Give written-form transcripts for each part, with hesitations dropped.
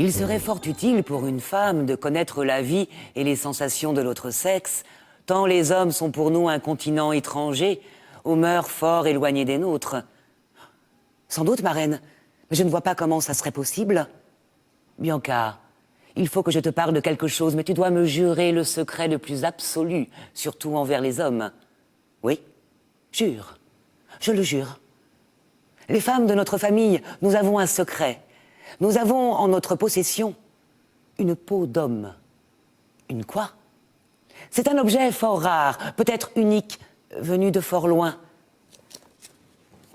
Il serait fort utile pour une femme de connaître la vie et les sensations de l'autre sexe, tant les hommes sont pour nous un continent étranger, aux mœurs fort éloignées des nôtres. Sans doute, ma reine, mais je ne vois pas comment ça serait possible. Bianca, il faut que je te parle de quelque chose, mais tu dois me jurer le secret le plus absolu, surtout envers les hommes. Oui, jure, je le jure. Les femmes de notre famille, nous avons un secret. Nous avons en notre possession une peau d'homme. Une quoi? C'est un objet fort rare, peut-être unique, venu de fort loin.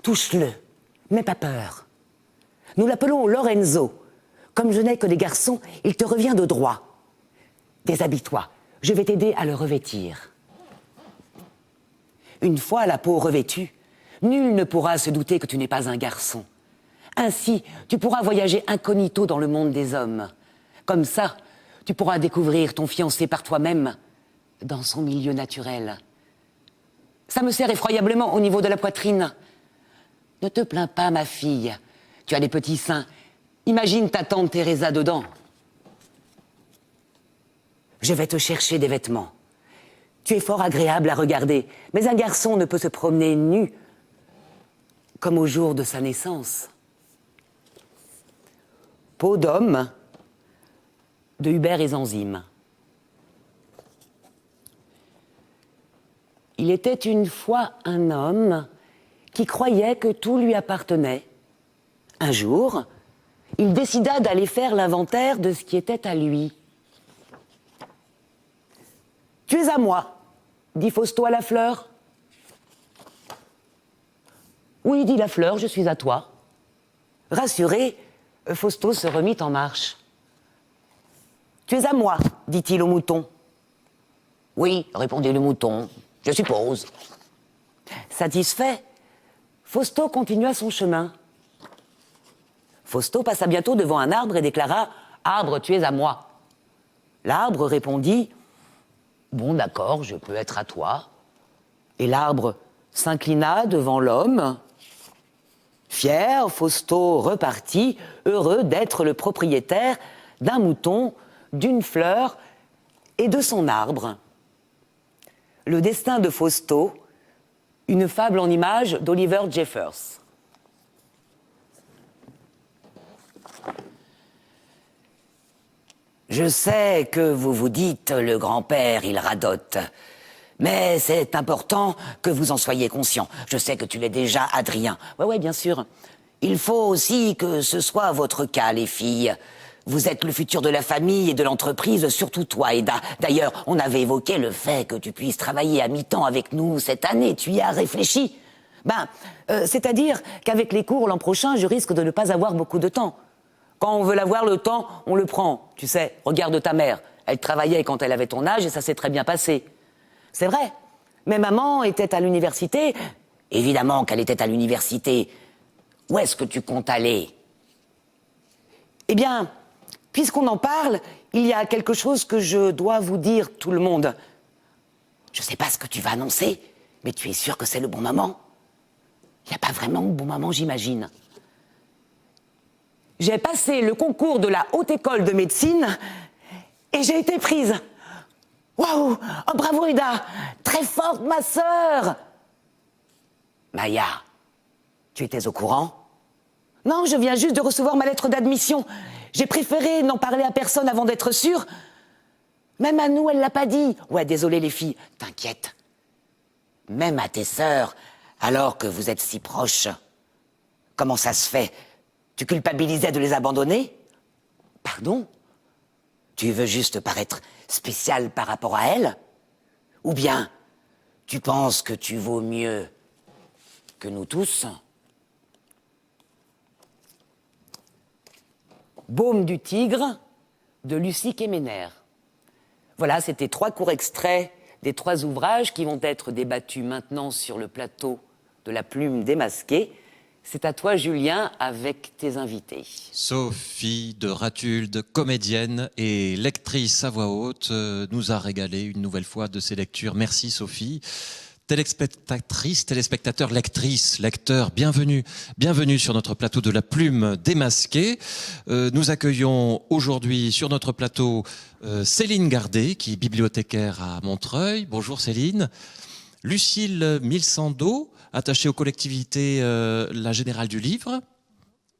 Touche-le, n'aie pas peur. Nous l'appelons Lorenzo. Comme je n'ai que des garçons, il te revient de droit. Déshabille-toi, je vais t'aider à le revêtir. Une fois la peau revêtue, nul ne pourra se douter que tu n'es pas un garçon. Ainsi, tu pourras voyager incognito dans le monde des hommes. Comme ça, tu pourras découvrir ton fiancé par toi-même, dans son milieu naturel. Ça me serre effroyablement au niveau de la poitrine. Ne te plains pas, ma fille. Tu as des petits seins. Imagine ta tante Teresa dedans. Je vais te chercher des vêtements. Tu es fort agréable à regarder, mais un garçon ne peut se promener nu comme au jour de sa naissance. Peau d'homme de Hubert et Zanzime. Il était une fois un homme qui croyait que tout lui appartenait. Un jour, il décida d'aller faire l'inventaire de ce qui était à lui. « Tu es à moi », dit Fausto à la fleur. « Oui, dit la fleur, je suis à toi. » Rassuré, Fausto se remit en marche. « Tu es à moi », dit-il au mouton. « Oui, répondit le mouton, je suppose. » Satisfait, Fausto continua son chemin. Fausto passa bientôt devant un arbre et déclara « Arbre, tu es à moi. » L'arbre répondit « Bon, d'accord, je peux être à toi. » Et l'arbre s'inclina devant l'homme. Fier, Fausto repartit, heureux d'être le propriétaire d'un mouton, d'une fleur et de son arbre. Le destin de Fausto, une fable en images d'Oliver Jeffers. Je sais que vous vous dites, le grand-père, il radote. Mais c'est important que vous en soyez conscient. Je sais que tu l'es déjà, Adrien. Ouais, bien sûr. Il faut aussi que ce soit votre cas, les filles. Vous êtes le futur de la famille et de l'entreprise, surtout toi, Eda. D'ailleurs, on avait évoqué le fait que tu puisses travailler à mi-temps avec nous cette année. Tu y as réfléchi? C'est-à-dire qu'avec les cours l'an prochain, je risque de ne pas avoir beaucoup de temps. Quand on veut avoir le temps, on le prend. Tu sais, regarde ta mère. Elle travaillait quand elle avait ton âge et ça s'est très bien passé. C'est vrai. Mais maman était à l'université. Évidemment qu'elle était à l'université. Où est-ce que tu comptes aller? Eh bien, puisqu'on en parle, il y a quelque chose que je dois vous dire, tout le monde. Je sais pas ce que tu vas annoncer, mais tu es sûr que c'est le bon moment? Il n'y a pas vraiment de bon moment, j'imagine. J'ai passé le concours de la Haute École de médecine et j'ai été prise. Waouh! Oh, bravo, Eda! Très forte, ma sœur! Maya, tu étais au courant? Non, je viens juste de recevoir ma lettre d'admission. J'ai préféré n'en parler à personne avant d'être sûre. Même à nous, elle l'a pas dit. Ouais, désolé les filles, t'inquiète. Même à tes sœurs, alors que vous êtes si proches. Comment ça se fait? Tu culpabilisais de les abandonner? Pardon? Tu veux juste paraître spécial par rapport à elle? Ou bien, tu penses que tu vaux mieux que nous tous? Baume du tigre, de Lucie Quéméner. Voilà, c'était 3 courts extraits des 3 ouvrages qui vont être débattus maintenant sur le plateau de la Plume démasquée. C'est à toi, Julien, avec tes invités. Sophie de Ratulde, comédienne et lectrice à voix haute, nous a régalé une nouvelle fois de ses lectures. Merci Sophie. Téléspectatrices, téléspectateurs, lectrices, lecteurs, bienvenue sur notre plateau de la plume démasquée. Nous accueillons aujourd'hui sur notre plateau Céline Gardet, qui est bibliothécaire à Montreuil. Bonjour Céline. Lucille Milsando, attachée aux collectivités La Générale du Livre.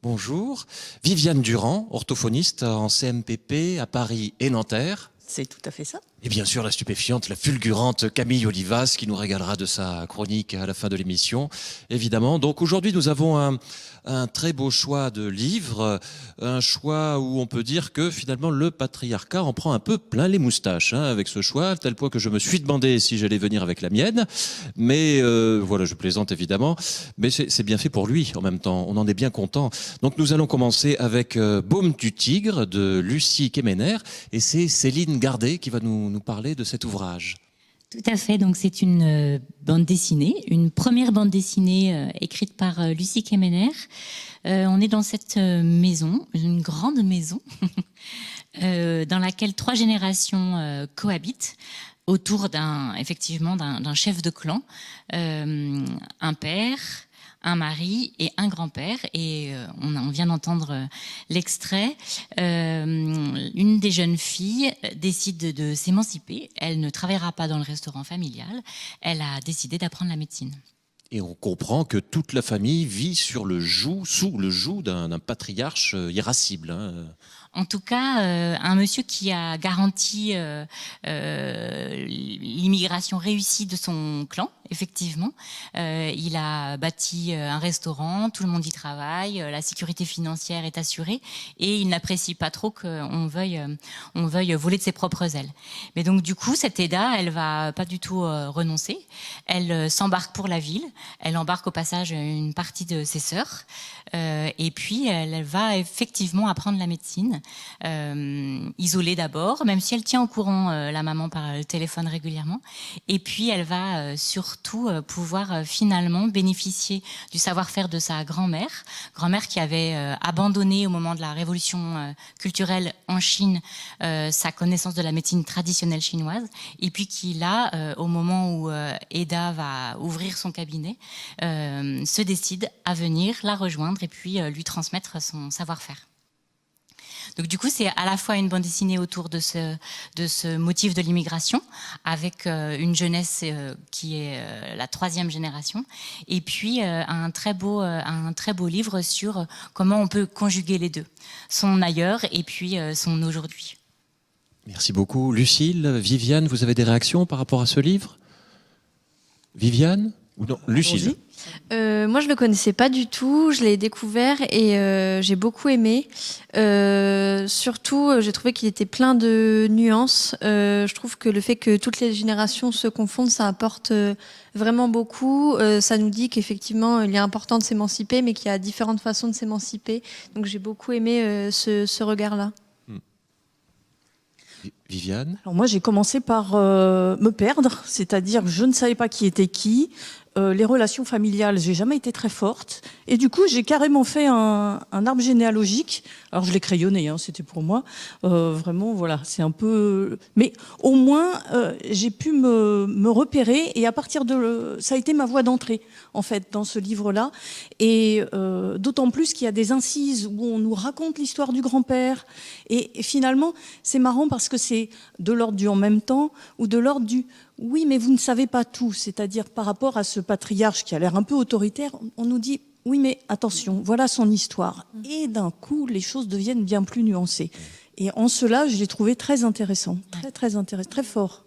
Bonjour. Viviane Durand, orthophoniste en CMPP à Paris et Nanterre. C'est tout à fait ça. Et bien sûr, la stupéfiante, la fulgurante Camille Olivas, qui nous régalera de sa chronique à la fin de l'émission, évidemment. Donc aujourd'hui, nous avons un très beau choix de livres, un choix où on peut dire que finalement le patriarcat en prend un peu plein les moustaches avec ce choix, à tel point que je me suis demandé si j'allais venir avec la mienne. Mais voilà, je plaisante évidemment, mais c'est bien fait pour lui en même temps, on en est bien content. Donc nous allons commencer avec Baume du Tigre de Lucie Kemener, et c'est Céline Gardet qui va nous parler de cet ouvrage. Tout à fait, donc c'est une bande dessinée, une première bande dessinée écrite par Lucie Kemener. On est dans cette maison, une grande maison, dans laquelle 3 générations cohabitent autour d'un chef de clan, un père, un mari et un grand-père, et on vient d'entendre l'extrait. Une des jeunes filles décide de s'émanciper. Elle ne travaillera pas dans le restaurant familial. Elle a décidé d'apprendre la médecine. Et on comprend que toute la famille vit sous le joug d'un patriarche irascible. En tout cas, un monsieur qui a garanti l'immigration réussie de son clan, effectivement. Il a bâti un restaurant, tout le monde y travaille, la sécurité financière est assurée, et il n'apprécie pas trop qu'on veuille voler de ses propres ailes. Mais donc du coup, cette Eda, elle va pas du tout renoncer. Elle s'embarque pour la ville. Elle embarque au passage une partie de ses sœurs, et puis elle va effectivement apprendre la médecine. Isolée d'abord, même si elle tient au courant la maman par le téléphone régulièrement, et puis elle va surtout pouvoir finalement bénéficier du savoir-faire de sa grand-mère qui avait abandonné au moment de la révolution culturelle en Chine sa connaissance de la médecine traditionnelle chinoise, et puis qui là, au moment où Eda va ouvrir son cabinet, se décide à venir la rejoindre et puis lui transmettre son savoir-faire. Donc du coup, c'est à la fois une bande dessinée autour de ce motif de l'immigration, avec une jeunesse qui est la 3e génération, et puis un très beau livre sur comment on peut conjuguer les deux, son ailleurs et puis son aujourd'hui. Merci beaucoup. Lucille, Viviane, vous avez des réactions par rapport à ce livre ? Viviane ? Ou non, Lucille. Moi, je le connaissais pas du tout. Je l'ai découvert et j'ai beaucoup aimé. Surtout, j'ai trouvé qu'il était plein de nuances. Je trouve que le fait que toutes les générations se confondent, ça apporte vraiment beaucoup. Ça nous dit qu'effectivement, il est important de s'émanciper, mais qu'il y a différentes façons de s'émanciper. Donc, j'ai beaucoup aimé ce regard-là. Viviane ? Alors moi, j'ai commencé par me perdre, c'est-à-dire que je ne savais pas qui était qui. Les relations familiales, j'ai jamais été très forte. Et du coup, j'ai carrément fait un arbre généalogique. Alors, je l'ai crayonné, c'était pour moi. Vraiment, voilà, c'est un peu... Mais au moins, j'ai pu me repérer. Et à partir ça a été ma voie d'entrée, en fait, dans ce livre-là. Et d'autant plus qu'il y a des incises où on nous raconte l'histoire du grand-père. Et finalement, c'est marrant parce que c'est de l'ordre du « en même temps » ou de l'ordre du... Oui, mais vous ne savez pas tout. C'est-à-dire, par rapport à ce patriarche qui a l'air un peu autoritaire, on nous dit, oui, mais attention, voilà son histoire. Et d'un coup, les choses deviennent bien plus nuancées. Et en cela, je l'ai trouvé très intéressant, très intéressant, très fort.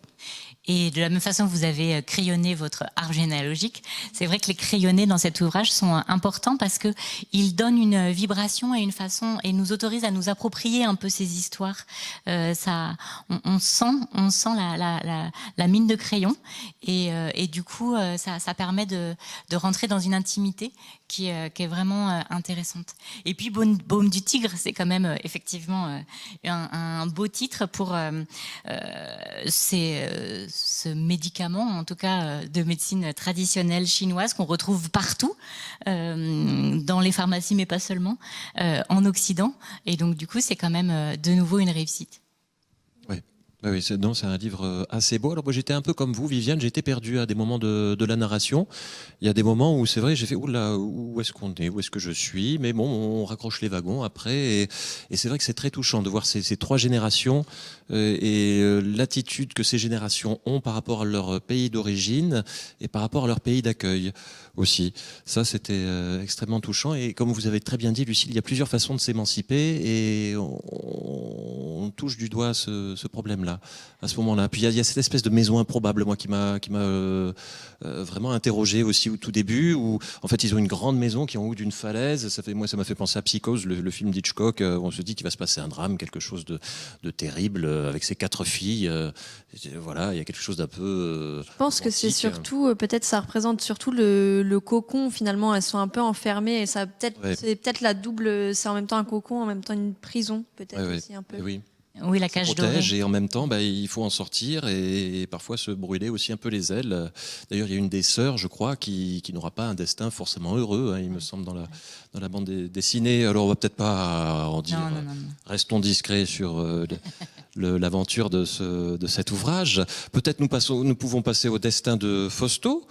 Et de la même façon que vous avez crayonné votre arbre généalogique, c'est vrai que les crayonnés dans cet ouvrage sont importants parce que ils donnent une vibration et une façon et nous autorisent à nous approprier un peu ces histoires. On sent la mine de crayon et du coup ça permet de rentrer dans une intimité qui est vraiment intéressante. Et puis Baume du Tigre, c'est quand même effectivement un beau titre pour ce médicament, en tout cas de médecine traditionnelle chinoise qu'on retrouve partout, dans les pharmacies, mais pas seulement, en Occident. Et donc du coup, c'est quand même de nouveau une réussite. Ouais. Oui, c'est un livre assez beau. Alors moi j'étais un peu comme vous, Viviane, j'étais perdu à des moments de la narration. Il y a des moments où c'est vrai, j'ai fait oula, où est-ce qu'on est, où est-ce que je suis, mais bon, on raccroche les wagons après, et c'est vrai que c'est très touchant de voir ces trois générations l'attitude que ces générations ont par rapport à leur pays d'origine et par rapport à leur pays d'accueil aussi. Ça, c'était extrêmement touchant, et comme vous avez très bien dit, Lucille, il y a plusieurs façons de s'émanciper, et on touche du doigt ce problème-là à ce moment-là. Puis il y a cette espèce de maison improbable, moi, qui m'a vraiment interrogé aussi au tout début, où en fait ils ont une grande maison qui est en haut d'une falaise. Ça m'a fait penser à Psychose, le film d'Hitchcock, où on se dit qu'il va se passer un drame, quelque chose de terrible, avec ses 4 filles. Voilà, il y a quelque chose d'un peu. Je pense que c'est surtout, peut-être ça représente surtout le cocon, finalement. Elles sont un peu enfermées, et ça c'est peut-être la double, c'est en même temps un cocon, en même temps une prison, peut-être aussi un peu. Oui. Oui, la cage dorée. Et en même temps, il faut en sortir, et parfois se brûler aussi un peu les ailes. D'ailleurs, il y a une des sœurs, je crois, qui n'aura pas un destin forcément heureux, il me semble, dans la bande dessinée. Alors, on va peut-être pas en dire. Non. Restons discrets sur l'aventure de cet ouvrage. Peut-être nous pouvons passer au destin de Fausto,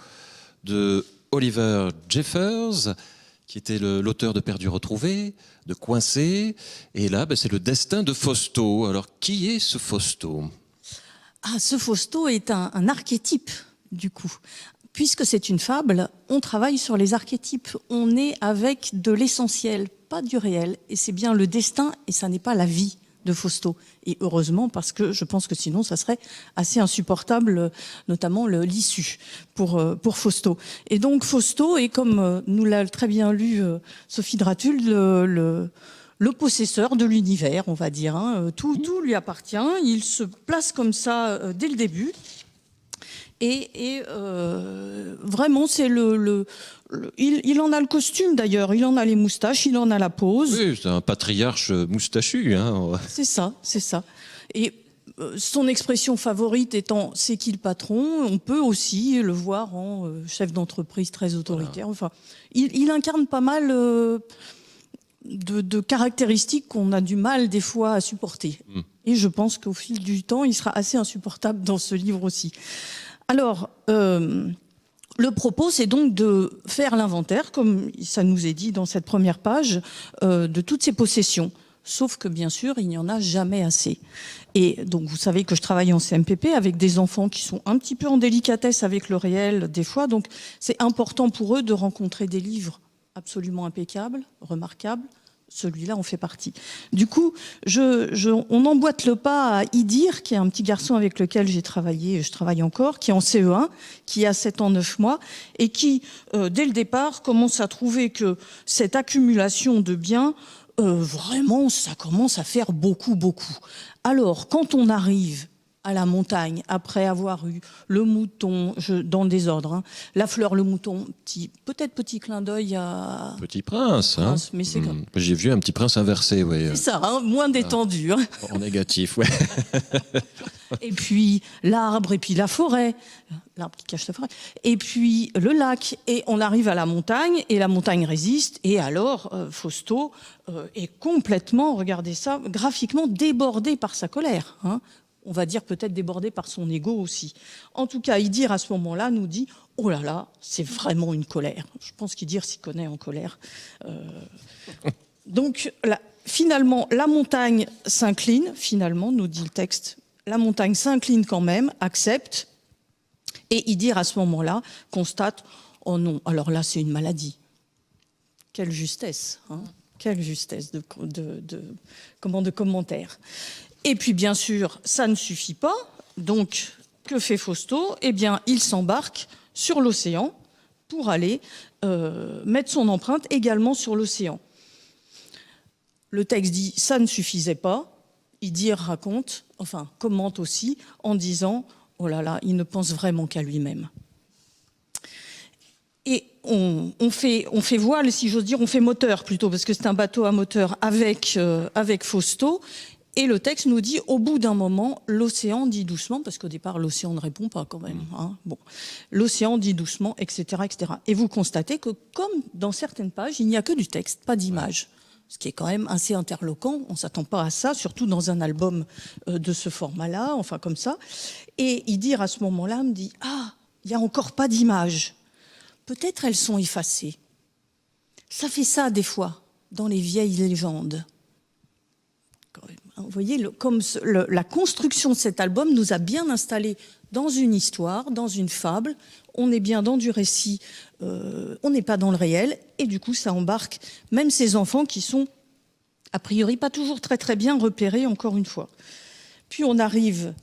de Oliver Jeffers, qui était l'auteur de Perdu retrouvé, de Coincé. Et là, c'est le destin de Fausto. Alors, qui est ce Fausto ? Ce Fausto est un archétype, du coup. Puisque c'est une fable, on travaille sur les archétypes. On est avec de l'essentiel, pas du réel. Et c'est bien le destin, et ça n'est pas la vie de Fausto. Et heureusement, parce que je pense que sinon, ça serait assez insupportable, notamment l'issue pour Fausto. Et donc, Fausto est, comme nous l'a très bien lu Sophie Dratul, le possesseur de l'univers, on va dire. Tout lui appartient. Il se place comme ça dès le début. Et vraiment, c'est il en a le costume d'ailleurs, il en a les moustaches, il en a la pose. Oui, c'est un patriarche moustachu. C'est ça. Et son expression favorite étant « c'est qui le patron ?», on peut aussi le voir en chef d'entreprise très autoritaire. Voilà. Enfin, il incarne pas mal de caractéristiques qu'on a du mal des fois à supporter. Et je pense qu'au fil du temps, il sera assez insupportable dans ce livre aussi. Alors, le propos, c'est donc de faire l'inventaire, comme ça nous est dit dans cette première page, de toutes ces possessions. Sauf que, bien sûr, il n'y en a jamais assez. Et donc, vous savez que je travaille en CMPP avec des enfants qui sont un petit peu en délicatesse avec le réel, des fois. Donc, c'est important pour eux de rencontrer des livres absolument impeccables, remarquables. Celui-là en fait partie. Du coup, on emboîte le pas à Idir, qui est un petit garçon avec lequel j'ai travaillé, je travaille encore, qui est en CE1, qui a 7 ans, 9 mois, et qui, dès le départ, commence à trouver que cette accumulation de biens, vraiment, ça commence à faire beaucoup. Alors, quand on arrive à la montagne, après avoir eu le mouton, dans le désordre, la fleur, le mouton, peut-être petit clin d'œil à... Petit Prince, mais c'est comme... J'ai vu un Petit Prince inversé, oui. C'est ça, moins détendu. En négatif, ouais. Et puis l'arbre, et puis la forêt, l'arbre qui cache la forêt, et puis le lac, et on arrive à la montagne, et la montagne résiste, et alors Fausto est complètement, regardez ça, graphiquement débordé par sa colère, On va dire peut-être débordé par son ego aussi. En tout cas, Idir, à ce moment-là, nous dit « Oh là là, c'est vraiment une colère ». Je pense qu'Idir s'y connaît en colère. Donc, finalement, la montagne s'incline, finalement, nous dit le texte. La montagne s'incline quand même, accepte. Et Idir, à ce moment-là, constate « Oh non, alors là, c'est une maladie ». Quelle justesse, quelle justesse de commentaire. Et puis, bien sûr, ça ne suffit pas. Donc, que fait Fausto ? Eh bien, il s'embarque sur l'océan pour aller mettre son empreinte également sur l'océan. Le texte dit « ça ne suffisait pas ». Idir commente aussi en disant « oh là là, il ne pense vraiment qu'à lui-même ». Et on fait voile, si j'ose dire, on fait moteur plutôt, parce que c'est un bateau à moteur avec Fausto. Et le texte nous dit, au bout d'un moment, l'océan dit doucement, parce qu'au départ, l'océan ne répond pas quand même. L'océan dit doucement, etc., etc. Et vous constatez que, comme dans certaines pages, il n'y a que du texte, pas d'image. ce qui est quand même assez interloquant. On ne s'attend pas à ça, surtout dans un album de ce format-là, enfin comme ça. Et Idir, à ce moment-là, me dit « Ah, il n'y a encore pas d'images. Peut-être elles sont effacées. » Ça fait ça, des fois, dans les vieilles légendes. Vous voyez, la construction de cet album nous a bien installés dans une histoire, dans une fable. On est bien dans du récit, on n'est pas dans le réel. Et du coup, ça embarque même ces enfants qui sont, a priori, pas toujours très très bien repérés, encore une fois. Puis on arrive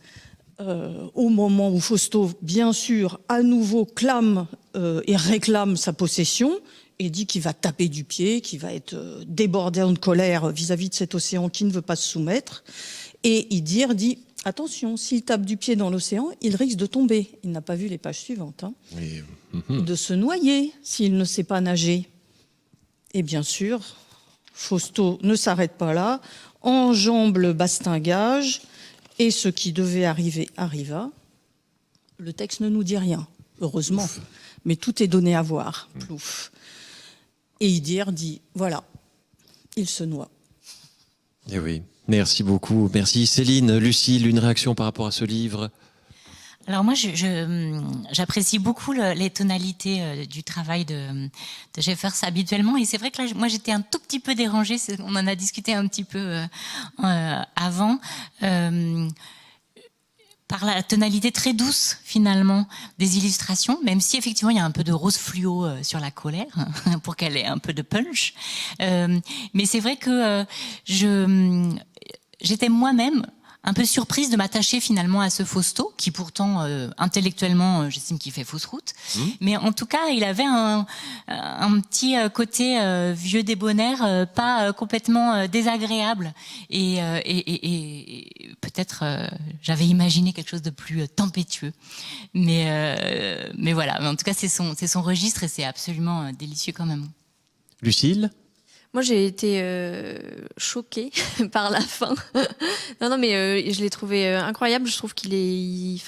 au moment où Fausto, bien sûr, à nouveau clame et réclame sa possession, et dit qu'il va taper du pied, qu'il va être débordé de colère vis-à-vis de cet océan qui ne veut pas se soumettre. Et Idir dit, attention, s'il tape du pied dans l'océan, il risque de tomber. Il n'a pas vu les pages suivantes. Hein. Oui. De se noyer s'il ne sait pas nager. Et bien sûr, Fausto ne s'arrête pas là, enjambe le bastingage, et ce qui devait arriver arriva. Le texte ne nous dit rien, heureusement, Plouf. Mais tout est donné à voir. Plouf. Et Idir dit, voilà, il se noie. Eh oui, merci beaucoup. Merci Céline. Lucille, une réaction par rapport à ce livre? Alors moi, j'apprécie beaucoup les tonalités du travail de Jeffers habituellement. Et c'est vrai que là, moi, j'étais un tout petit peu dérangée. On en a discuté un petit peu avant. Par la tonalité très douce, finalement, des illustrations, même si, effectivement, il y a un peu de rose fluo sur la colère, pour qu'elle ait un peu de punch. Mais c'est vrai que j'étais moi-même un peu surprise de m'attacher finalement à ce Fausto, qui pourtant, intellectuellement, j'estime qu'il fait fausse route. Mais en tout cas, il avait un petit côté vieux débonnaire, pas complètement désagréable. Et peut-être j'avais imaginé quelque chose de plus tempétueux. Mais voilà, mais en tout cas, c'est son registre et c'est absolument délicieux quand même. Lucille? Moi, j'ai été choquée par la fin. Non, mais je l'ai trouvé incroyable. Je trouve qu'il est,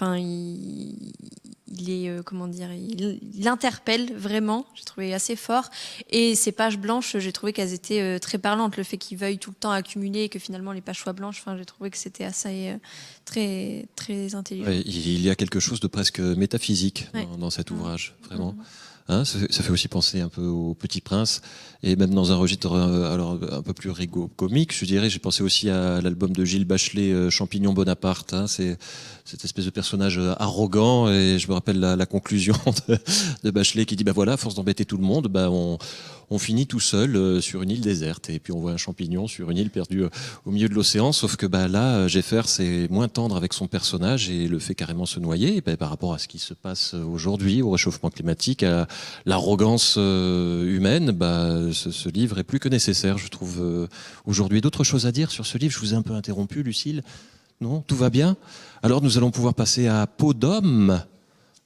il est, comment dire, il interpelle vraiment. J'ai trouvé assez fort. Et ces pages blanches, j'ai trouvé qu'elles étaient très parlantes. Le fait qu'il veuille tout le temps accumuler et que finalement les pages soient blanches, j'ai trouvé que c'était assez très, très intelligent. Ouais, il y a quelque chose de presque métaphysique dans cet ouvrage, vraiment. Hein, ça fait aussi penser un peu au Petit Prince, et même dans un registre alors un peu plus comique, je dirais. J'ai pensé aussi à l'album de Gilles Bachelet, Champignon Bonaparte. Hein, c'est cette espèce de personnage arrogant, et je me rappelle la conclusion de Bachelet qui dit voilà, à force d'embêter tout le monde, on finit tout seul sur une île déserte, et puis on voit un champignon sur une île perdue au milieu de l'océan. Sauf que là, Jeffers c'est moins tendre avec son personnage et le fait carrément se noyer. Et par rapport à ce qui se passe aujourd'hui, au réchauffement climatique, à l'arrogance humaine, ce livre est plus que nécessaire, je trouve, aujourd'hui. D'autres choses à dire sur ce livre? Je vous ai un peu interrompu, Lucille. Non, tout va bien? Alors nous allons pouvoir passer à Peau d'homme,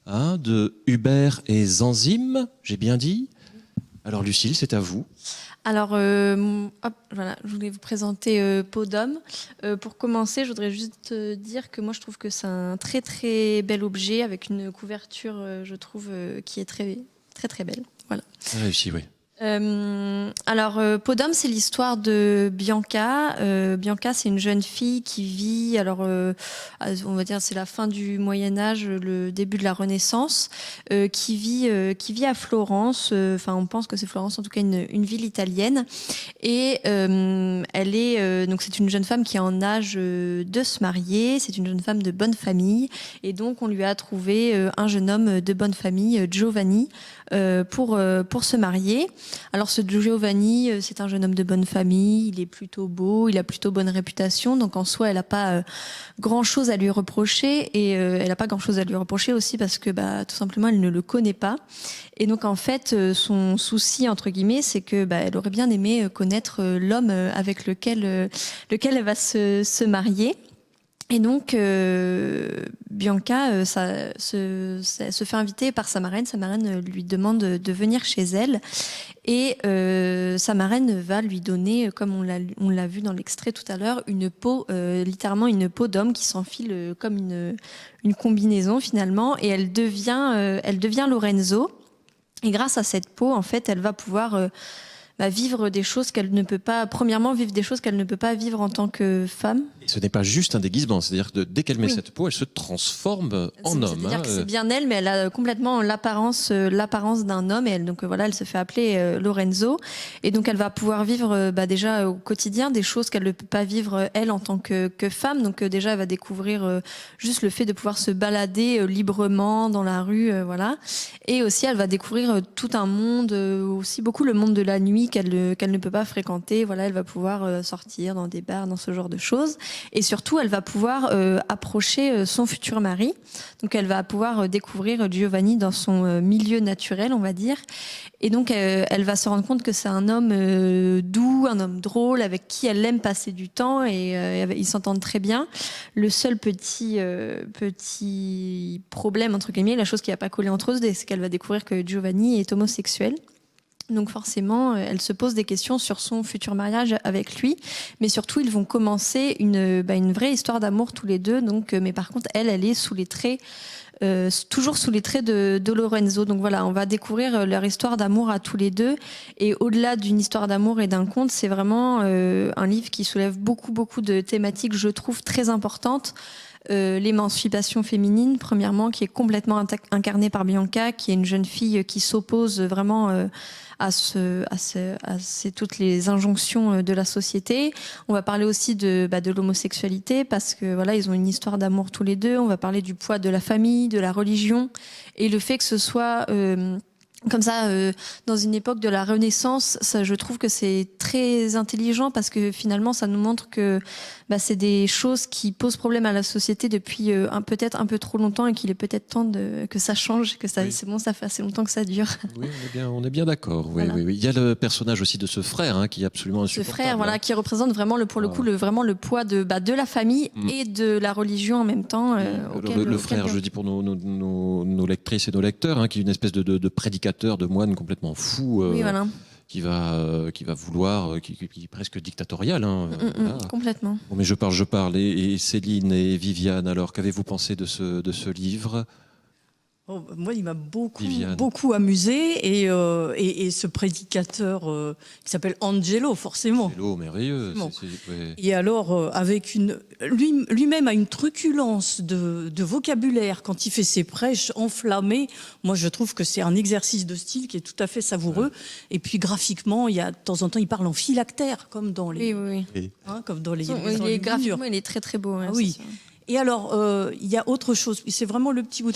de Hubert et Zanzim, j'ai bien dit? Alors Lucille, c'est à vous. Alors, voilà, je voulais vous présenter Peau d'homme. Pour commencer, je voudrais juste dire que moi, je trouve que c'est un très très bel objet avec une couverture, je trouve, qui est très très très belle. Voilà. Réussi, oui. Alors, Peau d'homme, c'est l'histoire de Bianca. Bianca, c'est une jeune fille qui vit, on va dire, c'est la fin du Moyen-Âge, le début de la Renaissance, qui vit à Florence. On pense que c'est Florence, en tout cas une ville italienne. Et elle est donc c'est une jeune femme qui est en âge de se marier. C'est une jeune femme de bonne famille, et donc on lui a trouvé un jeune homme de bonne famille, Giovanni, pour se marier. Alors ce Giovanni, c'est un jeune homme de bonne famille, il est plutôt beau, il a plutôt bonne réputation, donc en soi elle n'a pas grand-chose à lui reprocher, et elle n'a pas grand-chose à lui reprocher aussi parce que tout simplement elle ne le connaît pas. Et donc en fait son souci entre guillemets, c'est que elle aurait bien aimé connaître l'homme avec lequel elle va se marier. Et donc, Bianca se fait inviter par sa marraine. Sa marraine lui demande de venir chez elle. Et sa marraine va lui donner, comme on l'a vu dans l'extrait tout à l'heure, une peau, littéralement une peau d'homme qui s'enfile comme une combinaison finalement. Et elle devient Lorenzo. Et grâce à cette peau, en fait, elle va pouvoir vivre des choses qu'elle ne peut pas, premièrement vivre des choses qu'elle ne peut pas vivre en tant que femme. Et ce n'est pas juste un déguisement, c'est-à-dire que dès qu'elle met Oui. cette peau, elle se transforme en homme. C'est-à-dire que c'est bien elle, mais elle a complètement l'apparence d'un homme. Et elle, donc voilà, elle se fait appeler Lorenzo. Et donc elle va pouvoir vivre déjà au quotidien des choses qu'elle ne peut pas vivre elle en tant que femme. Donc déjà elle va découvrir juste le fait de pouvoir se balader librement dans la rue, voilà. Et aussi elle va découvrir tout un monde, aussi beaucoup le monde de la nuit qu'elle ne peut pas fréquenter. Voilà, elle va pouvoir sortir dans des bars, dans ce genre de choses. Et surtout, elle va pouvoir approcher son futur mari. Donc, elle va pouvoir découvrir Giovanni dans son milieu naturel, on va dire. Et donc, elle va se rendre compte que c'est un homme doux, un homme drôle, avec qui elle aime passer du temps et ils s'entendent très bien. Le seul petit problème, entre guillemets, la chose qui va pas coller entre eux, c'est qu'elle va découvrir que Giovanni est homosexuel. Donc forcément, elle se pose des questions sur son futur mariage avec lui, mais surtout ils vont commencer une vraie histoire d'amour tous les deux. Donc, mais par contre, elle est sous les traits, toujours sous les traits de Lorenzo. Donc voilà, on va découvrir leur histoire d'amour à tous les deux. Et au-delà d'une histoire d'amour et d'un conte, c'est vraiment un livre qui soulève beaucoup de thématiques, je trouve, très importantes. L'émancipation féminine, premièrement, qui est complètement incarnée par Bianca, qui est une jeune fille qui s'oppose vraiment à toutes les injonctions de la société. On va parler aussi de l'homosexualité, parce que voilà, ils ont une histoire d'amour tous les deux. On va parler du poids de la famille, de la religion, et le fait que ce soit comme ça, dans une époque de la Renaissance, ça, je trouve que c'est très intelligent, parce que finalement, ça nous montre que c'est des choses qui posent problème à la société depuis peut-être un peu trop longtemps, et qu'il est peut-être temps que ça change, que ça, Oui. c'est bon, ça fait assez longtemps que ça dure. Oui, on est bien d'accord. Oui, Voilà. oui. Il y a le personnage aussi de ce frère qui est absolument Ce insupportable. frère, voilà, qui représente vraiment le poids de la famille et de la religion en même temps. Alors, le frère, je dis pour nos lectrices et nos lecteurs, qui est une espèce de prédicateur, de moine complètement fou, Oui, voilà. qui va vouloir, qui est presque dictatorial. Voilà. Complètement. Bon, mais je parle. Et Céline et Viviane, alors, qu'avez-vous pensé de ce livre ? Oh, moi, il m'a Viviane. beaucoup amusé, et ce prédicateur qui s'appelle Angelo, forcément. Hello, merveilleux. Bon. Ouais. Et alors, avec lui-même a une truculence de vocabulaire quand il fait ses prêches enflammées. Moi, je trouve que c'est un exercice de style qui est tout à fait savoureux. Ouais. Et puis, graphiquement, de temps en temps, il parle en philactère, comme dans les... Oui. Comme dans les... Graphiquement, il est très très beau. Ah, oui. Et alors, il y a autre chose. C'est vraiment le petit bout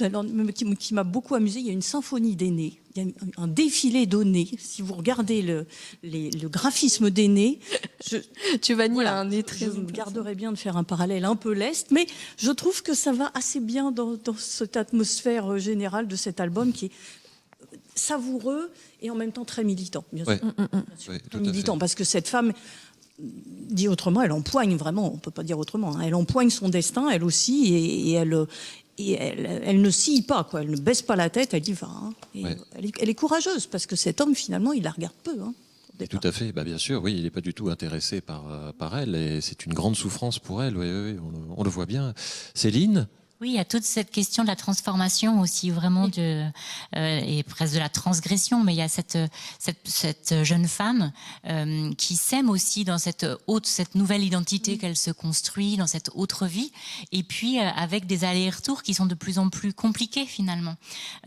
qui m'a beaucoup amusé. Il y a une symphonie des nez. Il y a un défilé de nez. Si vous regardez le graphisme des nez, Giovanni a un nez très... Je me garderais bien de faire un parallèle un peu leste, mais je trouve que ça va assez bien dans cette atmosphère générale de cet album, qui est savoureux et en même temps très militant. Bien sûr. Bien sûr. Ouais, Très militant, parce que cette femme... Dit autrement, elle empoigne vraiment, on ne peut pas dire autrement, elle empoigne son destin, elle aussi, et elle ne scie pas, quoi. Elle ne baisse pas la tête, elle dit, elle est courageuse, parce que cet homme, finalement, il la regarde peu. Tout à fait, bien sûr, oui, il n'est pas du tout intéressé par elle, et c'est une grande souffrance pour elle, oui, on le voit bien. Céline ? Oui, il y a toute cette question de la transformation aussi, vraiment et presque de la transgression. Mais il y a cette jeune femme qui s'aime aussi dans cette nouvelle identité qu'elle se construit, dans cette autre vie. Et puis avec des allers-retours qui sont de plus en plus compliqués finalement.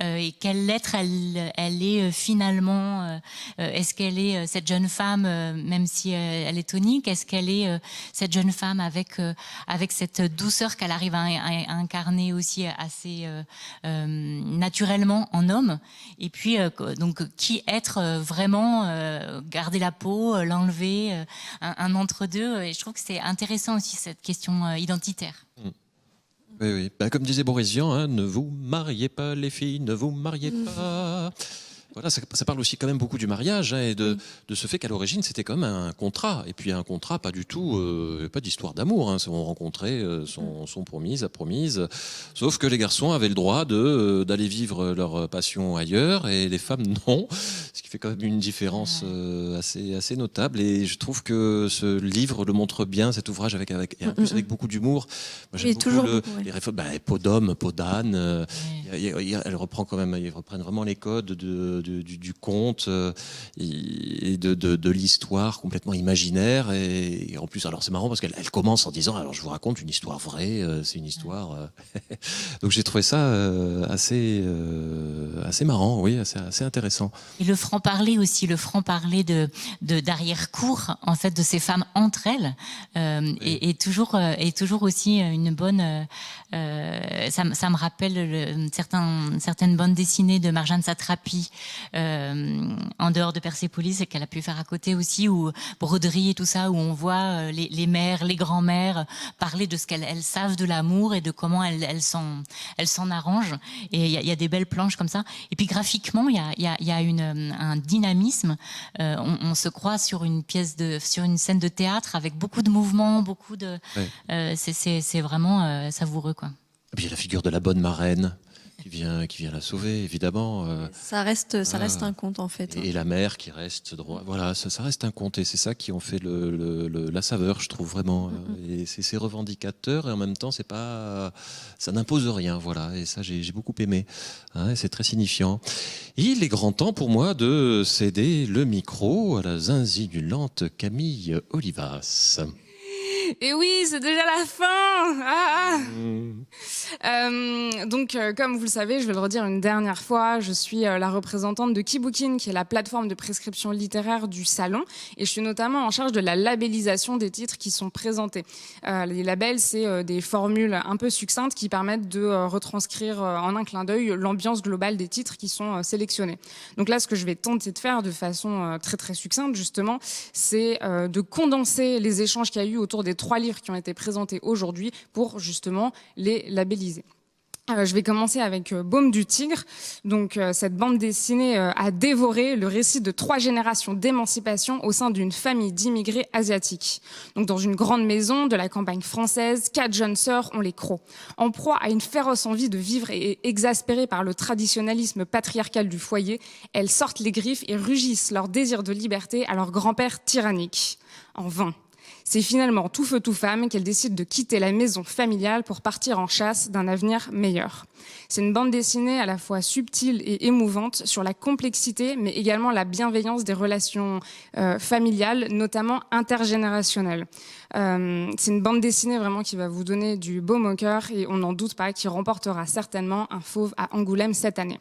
Et quel être elle est finalement est-ce qu'elle est cette jeune femme, même si elle est tonique, est-ce qu'elle est cette jeune femme avec cette douceur qu'elle arrive à incarner aussi assez naturellement en homme, et puis donc qui être vraiment, garder la peau, l'enlever, un entre-deux, et je trouve que c'est intéressant aussi cette question identitaire. Oui. Comme disait Boris Vian, ne vous mariez pas les filles, ne vous mariez pas. Voilà, ça parle aussi quand même beaucoup du mariage, et de ce fait qu'à l'origine c'était quand même un contrat, et puis un contrat pas du tout, pas d'histoire d'amour, on rencontrait son promise, sauf que les garçons avaient le droit d'aller vivre leur passion ailleurs, et les femmes non, ce qui fait quand même une différence assez notable, et je trouve que ce livre le montre bien, cet ouvrage, et en plus avec beaucoup d'humour. Moi, j'aime beaucoup les réformes, peau d'homme, peau d'âne, ils reprennent vraiment les codes du conte, et de l'histoire complètement imaginaire. Et en plus, alors c'est marrant parce qu'elle commence en disant, alors je vous raconte une histoire vraie, c'est une histoire... Donc j'ai trouvé ça assez marrant, oui, assez intéressant. Et le franc-parler aussi, le franc-parler d'arrière-cour, en fait, de ces femmes entre elles, est toujours aussi une bonne... ça me rappelle certaines bandes dessinées de Marjane Satrapi, en dehors de Persépolis, et qu'elle a pu faire à côté aussi, ou Broderie et tout ça, où on voit les mères, les grands-mères parler de ce qu'elles savent de l'amour et de comment elles s'en arrangent. Et il y a des belles planches comme ça. Et puis graphiquement, il y a un dynamisme. On se croit sur une scène de théâtre avec beaucoup de mouvements, beaucoup de. Ouais. C'est vraiment savoureux, quoi. Et puis il y a la figure de la bonne marraine qui vient la sauver, évidemment. Ça reste un conte, en fait. Et la mère qui reste droit. Voilà, ça reste un conte, et c'est ça qui en fait la saveur, je trouve, vraiment. Et c'est revendicateur, et en même temps, ça n'impose rien, voilà. Et ça, j'ai beaucoup aimé. Hein, c'est très signifiant. Il est grand temps pour moi de céder le micro à la zinzilulante Camille Olivas. Et oui, c'est déjà la fin. Donc, comme vous le savez, je vais le redire une dernière fois, je suis la représentante de Keybooking, qui est la plateforme de prescription littéraire du salon, et je suis notamment en charge de la labellisation des titres qui sont présentés. Les labels, c'est des formules un peu succinctes qui permettent de retranscrire en un clin d'œil l'ambiance globale des titres qui sont sélectionnés. Donc là, ce que je vais tenter de faire de façon très très succincte, justement, c'est de condenser les échanges qu'il y a eu autour des 3 livres qui ont été présentés aujourd'hui pour justement les labelliser. Je vais commencer avec Baume du Tigre. Donc, cette bande dessinée a dévoré le récit de 3 générations d'émancipation au sein d'une famille d'immigrés asiatiques. Donc, dans une grande maison de la campagne française, 4 jeunes sœurs ont les crocs. En proie à une féroce envie de vivre et exaspérées par le traditionnalisme patriarcal du foyer, elles sortent les griffes et rugissent leur désir de liberté à leur grand-père tyrannique. En vain. C'est finalement tout feu tout femme qu'elle décide de quitter la maison familiale pour partir en chasse d'un avenir meilleur. C'est une bande dessinée à la fois subtile et émouvante sur la complexité, mais également la bienveillance des relations familiales, notamment intergénérationnelles. C'est une bande dessinée vraiment qui va vous donner du baume au cœur, et on n'en doute pas, qui remportera certainement un fauve à Angoulême cette année.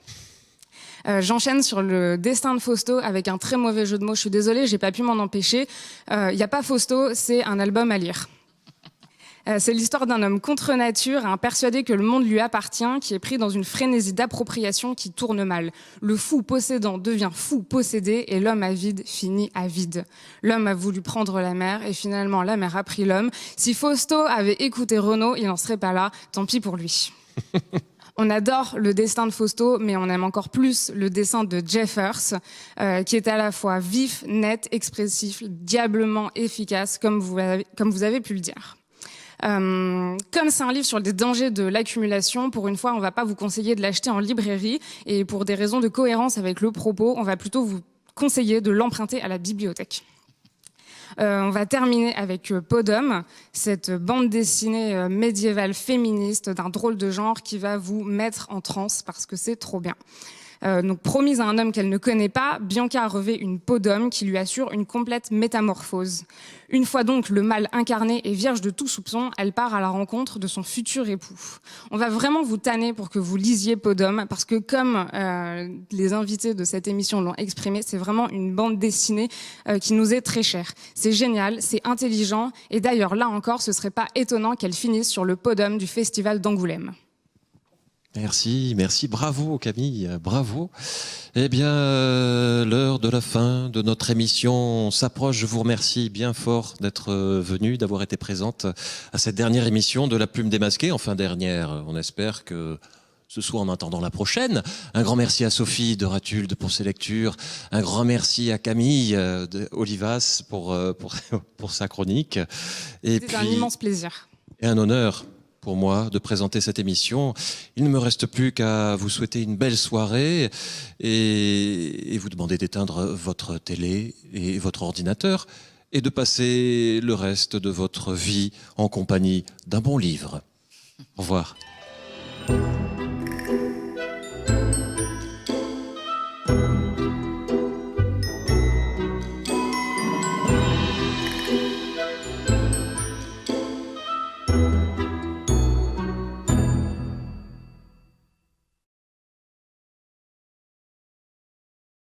J'enchaîne sur le destin de Fausto avec un très mauvais jeu de mots. Je suis désolée, j'ai pas pu m'en empêcher. Il n'y a pas Fausto, c'est un album à lire. C'est l'histoire d'un homme contre nature, persuadé que le monde lui appartient, qui est pris dans une frénésie d'appropriation qui tourne mal. Le fou possédant devient fou possédé, et l'homme avide finit avide. L'homme a voulu prendre la mer, et finalement la mer a pris l'homme. Si Fausto avait écouté Renaud, il n'en serait pas là. Tant pis pour lui. On adore le dessin de Fausto, mais on aime encore plus le dessin de Jeffers, qui est à la fois vif, net, expressif, diablement efficace, comme vous avez pu le dire. Comme c'est un livre sur les dangers de l'accumulation, pour une fois, on ne va pas vous conseiller de l'acheter en librairie, et pour des raisons de cohérence avec le propos, on va plutôt vous conseiller de l'emprunter à la bibliothèque. On va terminer avec Podum, cette bande dessinée médiévale féministe d'un drôle de genre qui va vous mettre en transe parce que c'est trop bien. Donc promise à un homme qu'elle ne connaît pas, Bianca revêt une peau d'homme qui lui assure une complète métamorphose. Une fois donc le mâle incarné et vierge de tout soupçon, elle part à la rencontre de son futur époux. On va vraiment vous tanner pour que vous lisiez Peau d'homme, parce que comme les invités de cette émission l'ont exprimé, c'est vraiment une bande dessinée qui nous est très chère. C'est génial, c'est intelligent, et d'ailleurs là encore, ce serait pas étonnant qu'elle finisse sur le podium du Festival d'Angoulême. Merci, bravo Camille, bravo. Eh bien, l'heure de la fin de notre émission s'approche. Je vous remercie bien fort d'être venue, d'avoir été présente à cette dernière émission de La Plume démasquée. Enfin dernière, on espère que ce soit en attendant la prochaine. Un grand merci à Sophie de Ratulde pour ses lectures. Un grand merci à Camille Olivas pour sa chronique. C'était un immense plaisir. Et un honneur pour moi de présenter cette émission. Il ne me reste plus qu'à vous souhaiter une belle soirée et vous demander d'éteindre votre télé et votre ordinateur et de passer le reste de votre vie en compagnie d'un bon livre. Au revoir.